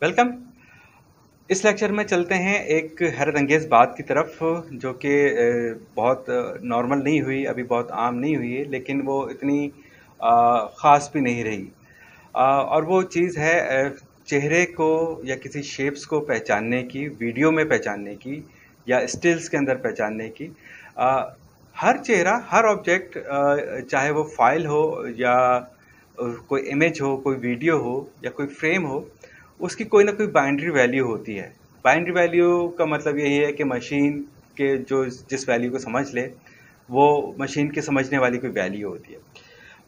Welcome. इस lecture में चलते हैं एक हैरत-अंगेज़ बात की तरफ जो कि बहुत नॉर्मल नहीं हुई, अभी बहुत आम नहीं हुई है, लेकिन वो इतनी ख़ास भी नहीं रही। और वो चीज़ है चेहरे को या किसी शेप्स को पहचानने की, वीडियो में पहचानने की या स्टिल्स के अंदर पहचानने की। हर चेहरा, हर ऑब्जेक्ट चाहे वो फ़ाइल हो या कोई इमेज हो, कोई वीडियो हो या कोई फ्रेम हो, उसकी कोई ना कोई बाइनरी वैल्यू होती है। बाइनरी वैल्यू का मतलब यही है कि मशीन के जो जिस वैल्यू को समझ ले, वो मशीन के समझने वाली कोई वैल्यू होती है।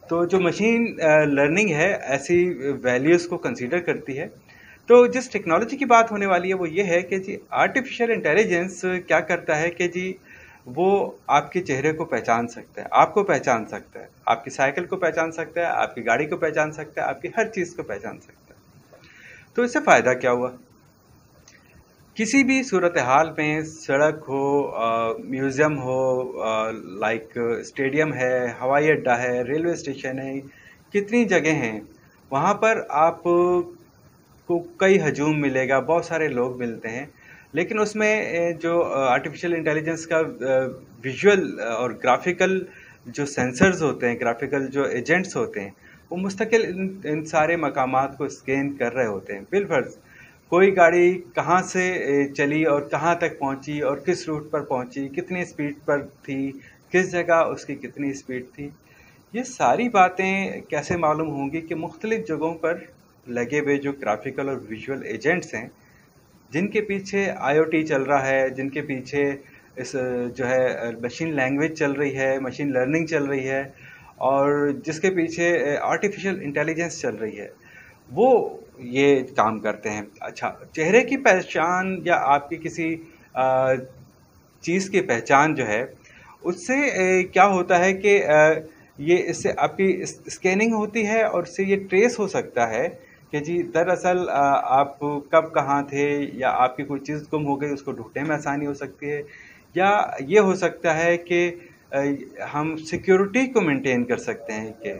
तो जो मशीन लर्निंग है, ऐसी वैल्यूज़ को कंसीडर करती है। तो जिस टेक्नोलॉजी की बात होने वाली है, वो ये है कि जी आर्टिफ़िशियल इंटेलिजेंस क्या करता है कि जी वो आपके चेहरे को पहचान सकता है, आपको पहचान सकता है, आपकी साइकिल को पहचान सकता है, आपकी गाड़ी को पहचान सकता है, आपकी हर चीज़ को पहचान सकता है। तो इससे फ़ायदा क्या हुआ? किसी भी सूरत हाल में सड़क हो, म्यूज़ियम हो, लाइक स्टेडियम है, हवाई अड्डा है, रेलवे स्टेशन है, कितनी जगह हैं, वहाँ पर आप को कई हजूम मिलेगा, बहुत सारे लोग मिलते हैं। लेकिन उसमें जो आर्टिफ़िशियल इंटेलिजेंस का विज़ुअल और ग्राफ़िकल जो सेंसर्स होते हैं, ग्राफ़िकल जो एजेंट्स होते हैं, वो मुस्तकिल इन सारे मकामात को स्कैन कर रहे होते हैं। बिलफ़र्ज़ कोई गाड़ी कहाँ से चली और कहाँ तक पहुँची और किस रूट पर पहुँची, कितनी स्पीड पर थी, किस जगह उसकी कितनी स्पीड थी। ये सारी बातें कैसे मालूम होंगी कि मुख्तलिफ़ जगहों पर लगे हुए जो ग्राफ़िकल और विज़ुअल एजेंट्स हैं, जिनके पीछे आईओटी चल रहा है, जिनके पीछे इस जो है मशीन लैंग्वेज चल रही है, मशीन लर्निंग चल रही है और जिसके पीछे आर्टिफ़िशियल इंटेलिजेंस चल रही है, वो ये काम करते हैं। अच्छा, चेहरे की पहचान या आपकी किसी अ, चीज़ की पहचान जो है, उससे क्या होता है कि ये इससे आपकी स्कैनिंग होती है और इससे ये ट्रेस हो सकता है कि जी दरअसल आप कब कहाँ थे या आपकी कोई चीज़ गुम हो गई, उसको ढूँढने में आसानी हो सकती है। या ये हो सकता है कि हम सिक्योरिटी को मेंटेन कर सकते हैं कि